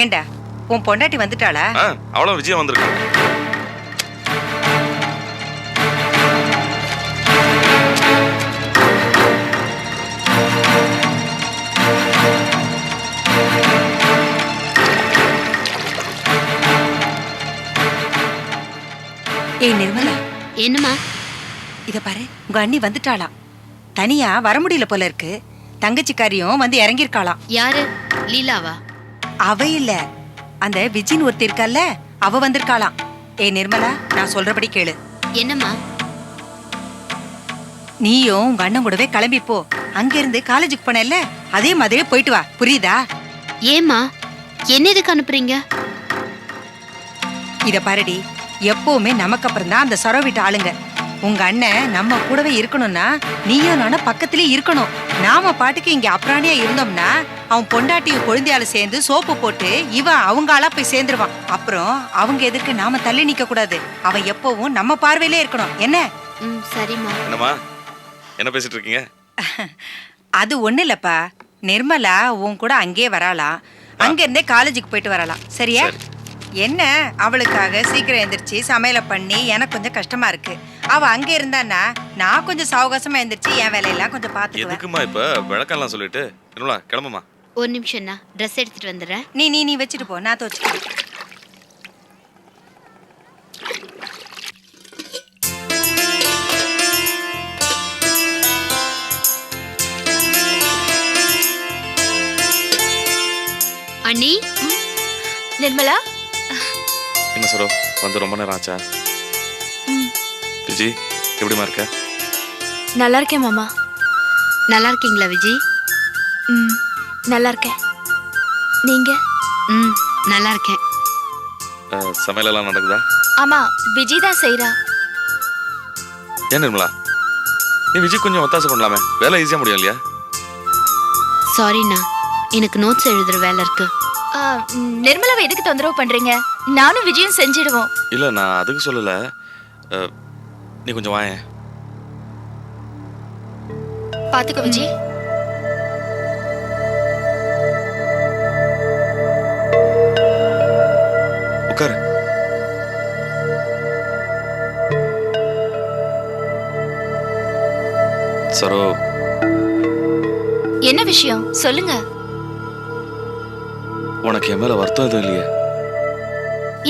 ஏண்டா உன் பொண்டாட்டி வந்துட்டாளா? அவளும் விஜயம் வந்திருக்காங்க. ஏய் நிர்மலா, என்னம்மா? இத பாரு, உங்க அண்ணி வந்துட்டாளாம். தனியா வர முடியல போல இருக்கு. தங்கச்சிக்காரியும் வந்து இறங்கிருக்காளாம். யாரு? லீலாவா? அவ இல்ல, அந்த விஜின் ஒருத்தி இருக்கால, அவ வந்திருக்காளாம். ஏய் நிர்மலா, நான் சொல்றபடி கேளு. என்னம்மா? நீயும் உங்க அண்ணன் கூடவே கிளம்பி போ. அங்க இருந்து காலேஜுக்கு போனேல்ல, அதே மாதிரியே போயிட்டு வா. புரியுதா? ஏம்மா என்ன எதுக்கு அனுப்புறீங்க? இத பாருடி, எப்பவுமே நமக்கு அப்புறம் தான் அந்த சரோ வீட்டு ஆளுங்க. உங்க அண்ணன் நம்ம கூடவே இருக்கணும்னா நீயும் நானும் பக்கத்திலே இருக்கணும். நாம பாட்டுக்கு இங்க அப்புறாணியா இருந்தோம்னா அவன் பொண்டாட்டியும் குழந்தையால சேர்ந்து சோப்பு போட்டு இவன் அவங்க ஆளா போய் சேர்ந்துருவான். அப்புறம் அவங்க எதுக்கு நாம தள்ளி நிக்க கூடாது. அவன் எப்பவும் நம்ம பார்வையிலே இருக்கணும். என்ன? சரிம்மா. என்னம்மா என்ன பேசிட்டு இருக்கீங்க? அது ஒண்ணு இல்லப்பா, நிர்மலா உன் கூட அங்கே வராளாம். அங்க இருந்தே காலேஜுக்கு போயிட்டு வரலாம். சரியா? என்ன அவளுக்காக சீக்கிரம் எந்திரிச்சு சமையல பண்ணி எனக்கு கொஞ்சம் கஷ்டமா இருக்கு. அவ அங்க இருந்தானா நான் கொஞ்சம் சாவகாசமா எந்திரிச்சு என் வேலையெல்லாம் கொஞ்சம் பாத்துக்குவேன். எதுக்குமா இப்ப விளக்கெல்லாம் சொல்லிட்டு நிர்மலா கிளம்புமா. ஒரு நிமிஷம், நான் ட்ரெஸ் எடுத்துட்டு வந்துடுறேன். நீ வச்சுட்டு போ, நான் துவச்சுக்கிறேன். அண்ணி. நிர்மலா, என்ன சரோ வந்து ரொம்ப நேரம் ஆச்சா? விஜி எப்படிமா இருக்க? நல்லா இருக்கேன் மாமா. நல்லா இருக்கீங்களா விஜி? நல்லா இருக்கேன். நீங்க? நல்லா இருக்கேன். சமையலெல்லாம் நடக்குதா? ஆமா, விஜி தான் செய்றா. ஏன் நிர்மலா, நீ விஜய் கொஞ்சம் ஒத்தாசை பண்ணலாமே, வேலை ஈஸியா முடியும் இல்லையா? சாரிண்ணா, எனக்கு நோட்ஸ் எழுதுற வேலை இருக்கு. நிர்மலாவை எதுக்கு தொந்தரவு பண்றீங்க? நானும் விஜயும் செஞ்சிடுவோம். இல்ல, நான் அதுக்கு சொல்லல. நீ கொஞ்சம் வாயேன். பாத்துக்கோ விஜய். உட்காரு. சரோ, என்ன விஷயம் சொல்லுங்க. உனக்கு என் மேல வருத்தம் எதுவும் இல்லையே?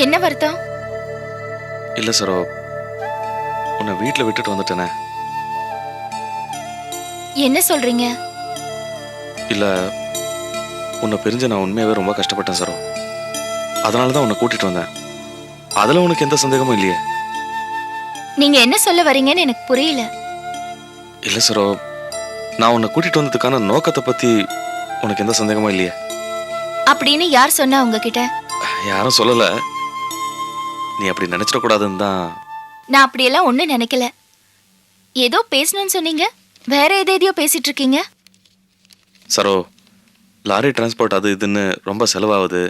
என்ன வருத்தம்? இல்ல சரோ, உன்னை வீட்டுல விட்டுட்டு வந்துட்டேனே. என்ன சொல்றீங்க? இல்ல, உன்னை பிரிஞ்சு நான் உண்மையாவே ரொம்ப கஷ்டப்பட்டேன் சரோ. அதனாலதான் உன்னை கூட்டிட்டு வந்தேன். அதுல உனக்கு எந்த சந்தேகமும் இல்லையே? நீங்க என்ன சொல்ல வரீங்கன்னு எனக்கு புரியல. இல்ல சரோ, நான் உன்னை கூட்டிட்டு வந்ததுக்கான நோக்கத்தை பத்தி உனக்கு எந்த சந்தேகமும் இல்லையே? அப்படின்னு யார் சொன்னா உங்ககிட்ட? யாரும் சொல்லல. நீ அப்படி நினைச்சிட கூடாதுன்னு தான். நான் அப்படியெல்லாம் ஒண்ணு நினைக்கல. ஏதோ பேசணும்னு சொன்னீங்க, வேற எதையோ பேசிட்டு இருக்கீங்க. சரோ, லாரி டிரான்ஸ்போர்ட் அது இதுன்னு ரொம்ப செலவாகுது.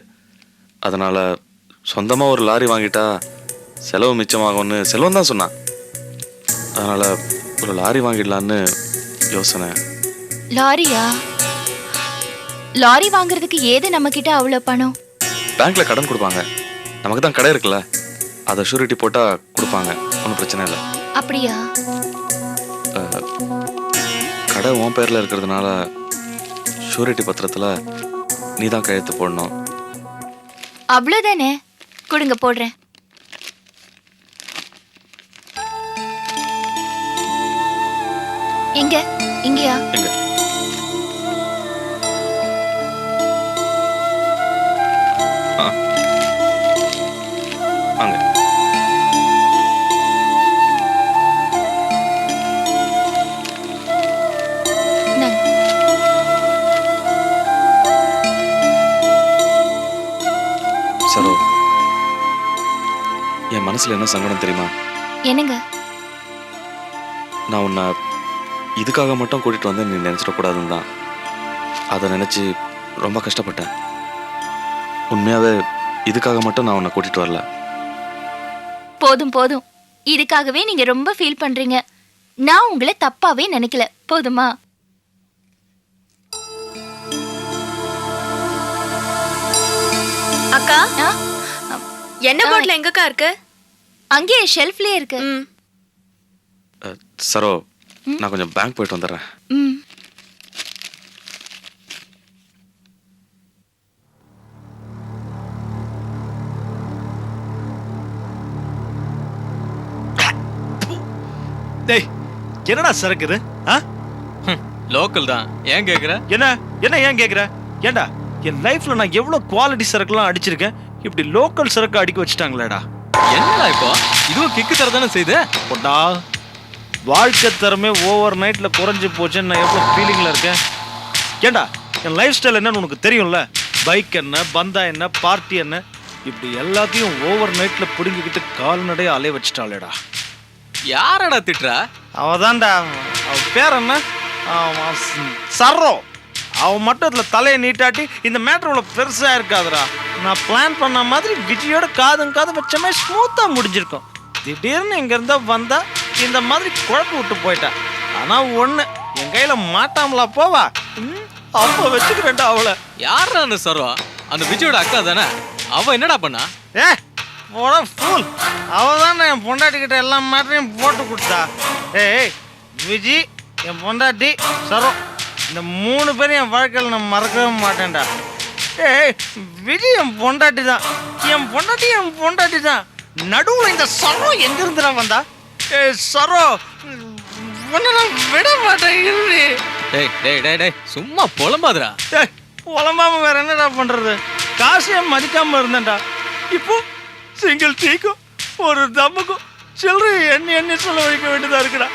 அதனால சொந்தமா ஒரு லாரி வாங்கிட்டா செலவு மிச்சமாகும்னு செல்வம் தான் சொன்னான். அதனால ஒரு லாரி வாங்கிடலான்னு யோசனை. லாரியா? லாரி வாங்குறதுக்கு ஏது நம்ம கிட்ட அவ்வளவு பணம்? பேங்க்ல கடன் கொடுப்பாங்க. நமக்கு தான் கடை இருக்குல்ல, அதை ஷூரிட்டி போட்டா கொடுப்பாங்க. ஒன்றும் பிரச்சனை இல்லை. அப்படியா? கடை உன் பேர்ல இருக்கிறதுனால ஷூரிட்டி பத்திரத்துல நீ தான் கையெழுத்து போடணும். அவ்வளவுதானே? கொடுங்க, போடுறேன். எங்க? இங்கயா? எங்க? அங்க. சரோ, என் மனசுல என்ன சங்கடம் தெரியுமா? என்னங்க? நான் உன்னை இதுக்காக மட்டும் கூட்டிட்டு வந்து நீ நினைச்சிடக்கூடாதுன்னு தான். அதை நினைச்சு ரொம்ப கஷ்டப்பட்டேன். உண்மையாவே இதுக்காக மட்டும் நான் உன்னை கூட்டிட்டு வரல. போதும் போதும், இதுக்காகவே நீங்க ரொம்ப ஃபீல் பண்றீங்க. நான் உங்களை தப்பாவே நினைக்கல. போதுமா? அக்கா ஆ? என்ன பாட்டில் எங்கக்கா இருக்கு? அங்கேயே ஷெல்ஃப்லயே இருக்கு. சரோ நான் கொஞ்சம் பேங்க் போயிட்டு வந்துடுறேன். ம். டேய் என்னடா சரக்கு இது? லோக்கல் தான். ஏன் கேக்குற? என்ன என்ன ஏன் கேக்குற? ஏண்டா என் லைஃப்ல நான் எவ்வளவு குவாலிட்டி சரக்குலாம் அடிச்சிருக்கேன், இப்படி லோக்கல் சரக்கு அடிக்க வச்சுட்டாங்களேடா. என்னடா இப்போ இதுவும் கிக்கு தர தானே செய்து? போட்டா வாழ்க்கை தரமே ஓவர் நைட்ல குறைஞ்சு போச்சுன்னு நான் எவ்வளவு ஃபீலிங்ல இருக்கேன். ஏண்டா என் லைஃப் ஸ்டைல் என்னன்னு உனக்கு தெரியும்ல. பைக் என்ன, பந்தா என்ன, பார்ட்டி என்ன, இப்படி எல்லாத்தையும் ஓவர் நைட்ல பிடுங்கிக்கிட்டு கால்நடைய அலைய வச்சுட்டாளேடா. யாரடா திட்டுறா? அவதான்டா, அவ பேர் என்ன? சர்ரோ. அவன் மட்டும் இதில் தலையை நீட்டாட்டி இந்த மேட்ரு இவ்வளோ பெருசாக இருக்காதுடா. நான் பிளான் பண்ண மாதிரி விஜயோட காதும் காது வச்ச மாதிரி ஸ்மூத்தாக முடிஞ்சிருக்கும். திடீர்னு இங்கேருந்தா வந்தா இந்த மாதிரி குழப்பி விட்டு போயிட்டான். ஆனால் ஒன்று, என் கையில் மாட்டாமலா போவா, அப்போ வச்சுக்கிறேன்டா அவளை. யாரா அந்த சர்வா? அந்த விஜயோட அக்கா தானே? அவ என்னடா பண்ணா? ஏ போட ஃபூல். அவள் தானே என் பொண்டாட்டிக்கிட்ட எல்லா மேட்டரையும் போட்டு கொடுத்தா. ஏய் விஜி, என் பொண்டாட்டி, சரோ, இந்த 3 பேரும் என் வாழ்க்கையில் நான் மறக்கவே மாட்டேன்டா. ஏய் விஜய் என் பொண்டாட்டி தான், என் பொண்டாட்டி தான். நடுவில் இந்த சரோ எங்கிருந்துடா வந்தா? ஏய் சரோ, உன்னை நான் விட மாட்டேன். டேய் டேய் டேய் டேய் சும்மா புலம்பாதடா. ஏய் புலம்பாம வேற என்னடா பண்றது? காசையே மதிக்காம இருந்தேன்டா. இப்போ சிங்கிள் டீக்கும் ஒரு தம்முக்கும் சில்லறை எண்ணி சொல்ல வைக்க வேண்டியதா இருக்குடா.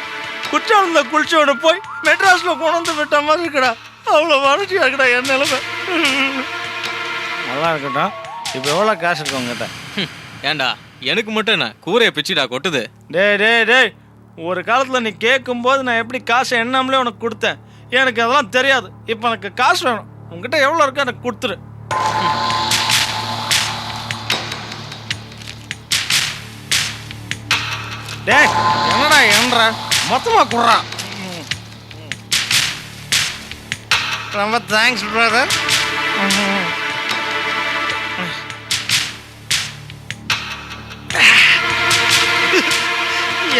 குற்றாலத்தில் குளிச்சோட போய் மெட்ராஸ்ல கொண்டு விட்ட மாதிரி இருக்குடா. அவ்வளோ வறட்சியா இருக்குடா என் நிலைமை. நல்லா இருக்கட்டும். இப்போ எவ்வளோ காசு இருக்கு உங்ககிட்ட? ஏண்டா எனக்கு மட்டும் என்ன கூரையை பிச்சுடா கொட்டுது? டேய் ஒரு காலத்தில் நீ கேட்கும்போது நான் எப்படி காசை எண்ணாமலே உனக்கு கொடுத்தேன். எனக்கு அதெல்லாம் தெரியாது. இப்போ எனக்கு காசு வேணும். உங்ககிட்ட எவ்வளோ இருக்கோ எனக்கு கொடுத்துரு. டேய் என்னடா என்ற மொத்தமாக குடுறா. ரொம்ப தேங்க்ஸ் பிரதர்.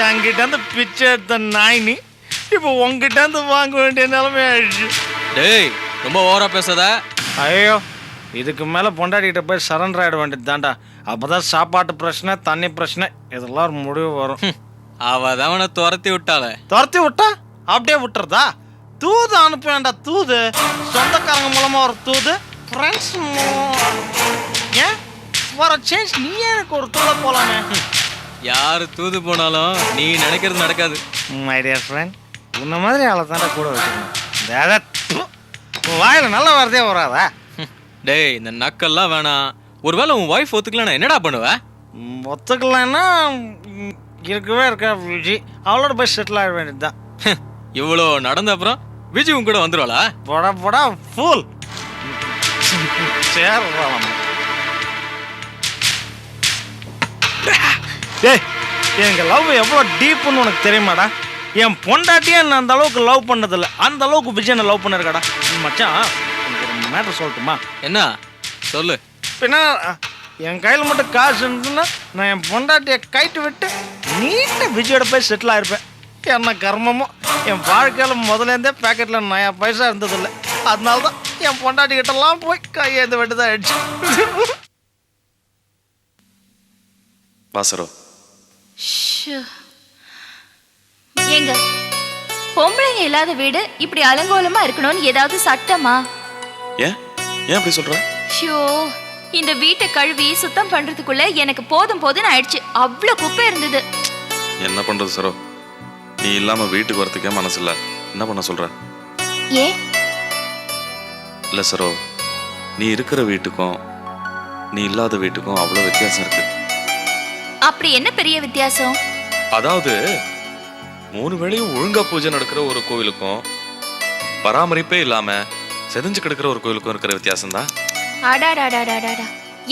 என்கிட்ட இருந்து பிச்சை எடுத்த நாய் நீ இப்போ உங்ககிட்ட இருந்து வாங்க வேண்டிய நிலைமை ஆயிடுச்சு. டேய் ரொம்ப ஓவரா பேசாத. ஐயோ இதுக்கு மேலே பொண்டாட்டிகிட்ட போய் சரண்டர் ஆகிட வேண்டியது தான்டா. அப்போதான் சாப்பாட்டு பிரச்சனை, தண்ணி பிரச்சனை, இதெல்லாம் ஒரு முடிவு வரும். அவ அவனை துரத்தி விட்டாள. துரத்தி விட்டா அப்படியே விட்டுறதா? தூது அனுப்ப வேண்டாம். தூது சொந்தக்காரங்க மூலமாக ஒரு தூது, ஃப்ரெண்ட்ஸ் ஏன் வர சேஞ்ச் நீ எனக்கு ஒரு தூத போலாமே. யாரு தூது போனாலும் நீ நினைக்கிறது நடக்காது. மை டியர் ஃப்ரெண்ட், உன்ன மாதிரி ஆளை தாண்டா கூட வச்சுக்கணும். வாயில் நல்ல வார்த்தையே வராதா? டேய் இந்த நக்கெல்லாம் வேணாம். ஒருவேளை உன் ஒய்ஃப் ஒத்துக்கலாம் என்னடா பண்ணுவ? ஒத்துக்கலான்னா இருக்கவே இருக்கா விஜி, அவளோட போய் செட்டில் ஆக வேண்டியது தான். இவ்வளோ நடந்த அப்புறம் விஜய் உன் கூட வந்துருவாளா? போடா ஃபுல் சேரலாம். டேய் எனக்கு லவ் எவ்வளோ டீப்புன்னு உனக்கு தெரியுமாடா? என் பொண்டாட்டியே நான் அந்த அளவுக்கு லவ் பண்ணதில்லை, அந்த அளவுக்கு விஜய் என்ன லவ் பண்ணிருக்காடா. மச்சான் எனக்கு ஒரு மேட்டர் சொல்லட்டுமா? என்ன சொல்லு. பின்ன என் கையில் மட்டும் காசு இருந்துன்னா நான் என் பொண்டாட்டியை கைட்டு விட்டு நீட்டாக விஜயோட போய் செட்டில் ஆகிருப்பேன். என்ன கர்மமோ என் வாழ்க்கையில் முதலேருந்தே பேக்கெட்டில் 9 பைசா இருந்ததில்லை. அதனால தான் என் பொண்டாட்டி கிட்டலாம் போய் கையேந்த வேண்டியதாக ஆயிடுச்சு. வாசரோ ஏங்க பொம்பளைங்க இல்லாத வீடு இப்படி அலங்கோலமா இருக்கணும்னு ஏதாவது சட்டமா? ஏன் அப்படி சொல்ற? ஷோ, இந்த வீட்டை கழுவி சுத்தம் பண்றதுக்குள்ள எனக்கு போதும் ஆயிடுச்சு. அவ்வளோ குப்பை இருந்தது. என்ன பண்றது சரோ, நீ இல்லாம வீட்டுக்கு வரதுக்கே மனசு இல்ல. என்ன பண்ண சொல்ற? ஏன் இல்ல சரோ, நீ இருக்கிற வீட்டுக்கும் நீ இல்லாத வீட்டுக்கும் அவ்வளோ வித்தியாசம் இருக்கு. அப்படி என்ன பெரிய வித்தியாசம்? அதாவது 3 வேளையும் ஒழுங்கா பூஜை நடக்கிற ஒரு கோவிலுக்கும் பராமரிப்பே இல்லாம செதஞ்சு கிடக்கிற ஒரு கோவிலுக்கும் இருக்கிற வித்தியாசம் தான். அடாடாடாடாடா.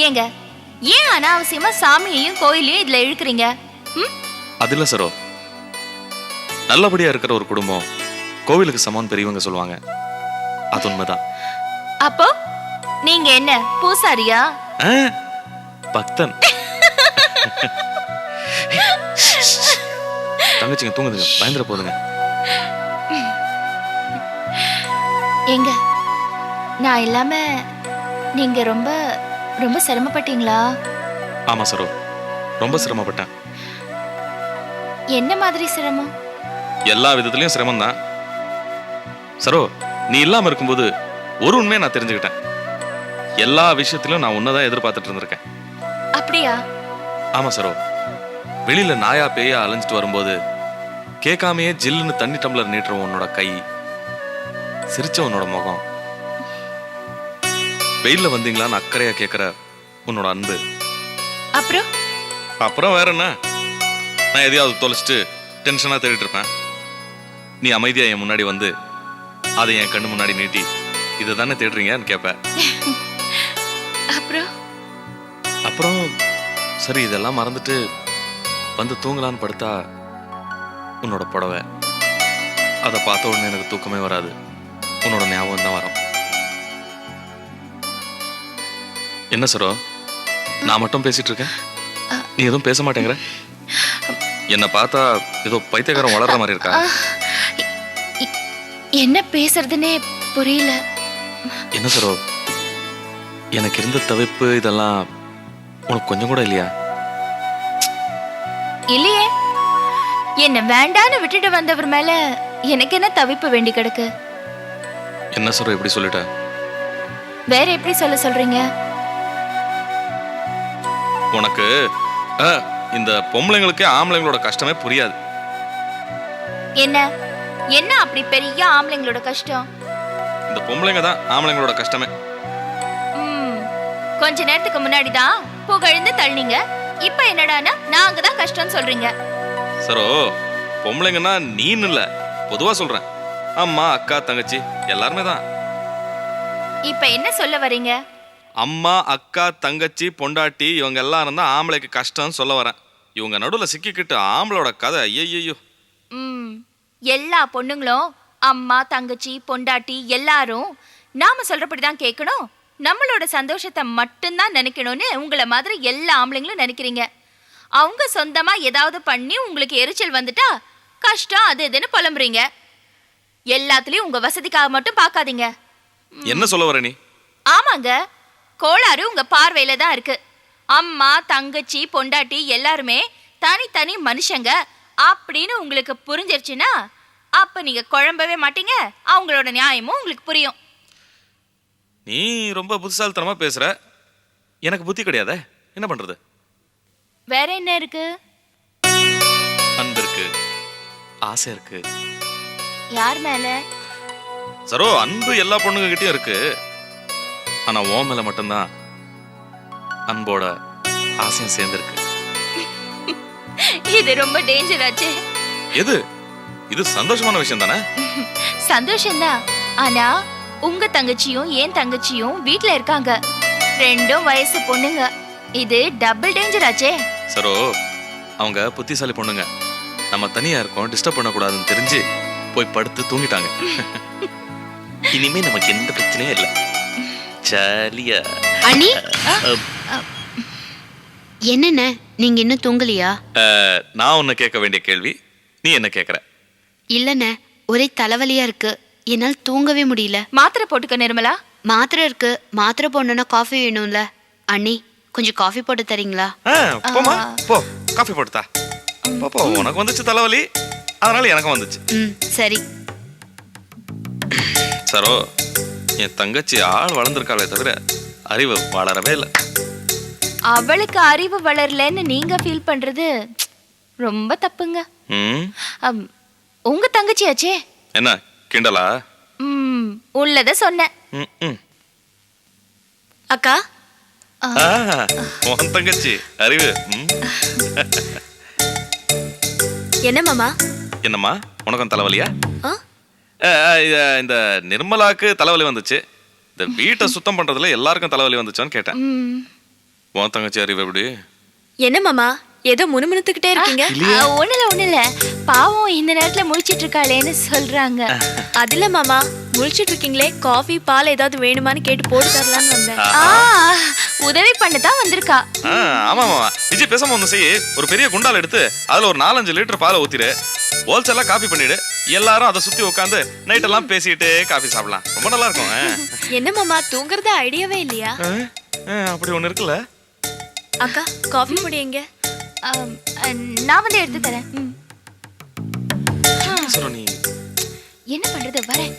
ஏங்க ஏன் அனாவசியமா சாமியையும் கோயிலையும் இதுல இழுக்கிறீங்க? அது இல்ல சரோ, நல்லபடியா இருக்கிற ஒரு குடும்பம் கோவிலுக்கு சமம் பெரியவங்க சொல்லுவாங்க. அது உண்மைதான். அப்போ நீங்க என்ன பூசாரியா? ஆ, பக்தன். தங்கச்சிங்க தூங்குதுங்க, பயந்துட போதுங்க. ஏங்க நான் இல்லாம நீங்க ரொம்ப ரொம்ப சிரமப்பட்டீங்களா? ஆமா சரோ, ரொம்ப சிரமப்பட்டேன். என்ன மாதிரி சிரமம்? எல்லா விதத்துலயும் சிரமம் தான் சரோ. நீ இல்லாம இருக்கும்போது ஒரு உண்மையை நான் தெரிஞ்சுக்கிட்டேன். எல்லா விஷயத்திலும் நான் உன்னதான் எதிர்பார்த்துட்டு இருந்திருக்கேன். அப்படியா? ஆமா சரோ, வெளியில நாயா பேயா அலைஞ்சிட்டு வரும்போது கேட்காமையே ஜில்லுன்னு தண்ணி டம்ளர் நீட்டுற உன்னோட கை, சிரிச்ச உன்னோட முகம், வெயில்ல வந்தீங்களான்னு அக்கறையா கேட்கிற உன்னோட அன்பு. அப்புறம் வேற என்ன, நான் எதையாவது தொலைச்சிட்டு டென்ஷனா தேடிட்டு இருப்பேன். நீ அமைதியா என் முன்னாடி வந்து அதை என் கண்ணு முன்னாடி நீட்டி இதை தானே தேடுறீங்கன்னு கேட்ப. அப்புறம் சரி இதெல்லாம் மறந்துட்டு வந்து தூங்கலான்னு படுத்தா உன்னோட புடவை, அதை பார்த்த உடனே எனக்கு தூக்கமே வராது, உன்னோட ஞாபகம் தான் வரும். என்ன சரோ, நான் மட்டும் பேசிட்டு இருக்கேன், நீ எதுவும் பேச மாட்டேங்கிற? என்ன பார்த்தா ஏதோ பைத்தியக்காரன் வளர்ற மாதிரி இருக்கா? என்ன பேசுறதுன்னே புரியல. என்ன சரோ, எனக்கு இருந்த தவிப்பு இதெல்லாம் உனக்கு கொஞ்சம் கூட இல்லையா? இல்லையே, என்ன வேண்டான்னு விட்டுட்டு வந்தவர் மேல எனக்கு என்ன தவிப்பு வேண்டி கிடக்கு? என்ன சரோ இப்படி சொல்லிட்ட? வேற எப்படி சொல்ல சொல்றீங்க? உனக்கு இந்த பொம்பளைங்களுக்கு ஆம்பளைங்களோட கஷ்டமே புரியாது. என்ன என்ன அப்படி பெரிய ஆம்பளைங்களோட கஷ்டம்? இந்த பொம்பளைங்க தான் ஆம்பளைங்களோட கஷ்டமே. கொஞ்ச நேரத்துக்கு முன்னாடி தான் புகழ்ந்து தள்ளினீங்க, இப்ப என்னடானா நாங்க தான் கஷ்டம் சொல்றீங்க. சரோ, பொம்பளைங்கன்னா நீன்னு இல்ல, பொதுவா சொல்றேன். அம்மா அக்கா தங்கச்சி எல்லாருமே தான். இப்ப என்ன சொல்ல வரீங்க? அம்மா அக்கா தங்கச்சி பொண்டாட்டி இவங்க எல்லாரும் தான் ஆம்பளைக்கு கஷ்டம் சொல்ல வரேன். இவங்க நடுவில் சிக்கிக்கிட்டு ஆம்பளோட கதை ஐயோ. எல்லா பொண்ணுங்களும் அம்மா தங்கச்சி பொண்டாட்டி எல்லாரும் நாம சொல்றபடிதான் கேட்கணும், நம்மளோட சந்தோஷத்தை மட்டும்தான் நினைக்கணும்னு உங்களை மாதிரி எல்லா ஆம்பளைங்களும் நினைக்கிறீங்க. அவங்க சொந்தமா ஏதாவது பண்ணி உங்களுக்கு எரிச்சல் வந்துட்டா கஷ்டம் அது இதுன்னு புலம்புறீங்க. எல்லாத்துலயும் உங்க வசதிக்காக மட்டும் பார்க்காதீங்க. என்ன சொல்ல வர நீ? ஆமாங்க, கோளாறு உங்க பார்வையில தான் இருக்கு. அம்மா தங்கச்சி பொண்டாட்டி எல்லாருமே தனித்தனி மனுஷங்க அப்படின்னு உங்களுக்கு புரிஞ்சிருச்சுன்னா அப்ப நீங்க குழம்பவே மாட்டீங்க, அவங்களோட நியாயமும் உங்களுக்கு புரியும். நீ ரொம்ப புத்திசாலித்தனமா பேசுற, எனக்கு புத்தி கிடையாதே, என்ன பண்றது? வேற என்ன இருக்கு? அன்பு இருக்கு, ஆசை இருக்கு. யார் மேல? சரோ, அன்பு எல்லா பொண்ணுங்க கிட்டயும் இருக்கு. ஆனா உன் மேல மட்டும்தான் அன்போட ஆசையும் சேர்ந்திருக்கு. இது ரொம்ப டேஞ்சர் ஆச்சு. எது? இது சந்தோஷமான விஷயம் தானே? சந்தோஷம்தான், ஆனா உங்க தங்கச்சியும் என் தங்கச்சியும் வீட்ல இருக்காங்க, ரெண்டும் வயசு பொண்ணுங்க. இது டபுள் டேஞ்சர் ஆச்சே. சரோ, அவங்க புத்திசாலி பொண்ணுங்க. நம்ம தனியா இருக்கோம், டிஸ்டர்ப் பண்ணக்கூடாதுன்னு தெரிஞ்சு போய் படுத்து தூங்கிட்டாங்க. இனிமே நமக்கு எந்த பிரச்சனையும் இல்லை, ஜாலியா. அண்ணி, என்னென்ன நீங்க இன்னும் தூங்கலையா? நான் உன்னை கேட்க வேண்டிய கேள்வி நீ என்ன கேட்கற? இல்லண்ணே, ஒரே தலைவலியா இருக்கு, என்னால் தூங்கவே முடியல. மாத்திரை போட்டுக்க நிர்மலா. மாத்திரை இருக்கு, மாத்திரை போடணும்னா காஃபி வேணும்ல. அண்ணி, கொஞ்சம் காஃபி போட்டு தரீங்களா? போமா, போ காஃபி போட்டுதா. போ, உனக்கு வந்துச்சு தலைவலி, அதனால எனக்கும் வந்துச்சு. சரி. சரோ, என் தங்கச்சி ஆள் வளர்ந்துருக்காளே தவிர அறிவு வளரவே இல்லை. அவளுக்கு அறிவு வளரலன்னு நீங்க ஃபீல் பண்றது ரொம்ப தப்புங்க. உங்க தங்கச்சியாச்சே. என்ன கிண்டலா? உள்ளத சொன்னேன். அக்கா, உன் தங்கச்சி அறிவு. என்ன மாமா? என்னம்மா, உனக்கும் தலைவலியா? இந்த நிர்மலாக்கு தலைவலி வந்துச்சு, இந்த வீட்டை சுத்தம் பண்றதுல எல்லாருக்கும் தலைவலி வந்துச்சான்னு கேட்டேன். உன் தங்கச்சி அறிவு எப்படி? என்ன மாமா ஏதோ முணுமுணுத்துக்கிட்டே இருக்கீங்க. ஒண்ணுல பாவம் இந்த நேரத்துல முழிச்சிட்டு இருக்காளேன்னு சொல்றாங்க. அதுல மாமா முழிச்சிட்டு இருக்கீங்களே, காஃபி பால் ஏதாவது வேணுமான்னு கேட்டு போட்டு தரலான்னு வந்தேன். உதவி பண்ணதான் வந்திருக்கா. ஆமா ஆமா விஜய் பேசாம ஒன்று செய்ய, ஒரு பெரிய குண்டால் எடுத்து அதுல ஒரு 4-5 லிட்டர் பாலை ஊத்திரு, ஹோல்சேலா காப்பி பண்ணிடு, எல்லாரும் அதை சுத்தி உட்காந்து நைட் எல்லாம் பேசிட்டு காஃபி சாப்பிடலாம். ரொம்ப நல்லா இருக்கும். என்ன மாமா தூங்குறதா ஐடியாவே இல்லையா? அப்படி ஒண்ணு இருக்குல்ல. அக்கா காஃபி பொடி எங்க? நான் வந்து எடுத்து தரேன். சரோ நீ என்ன பண்றது, வரேன்.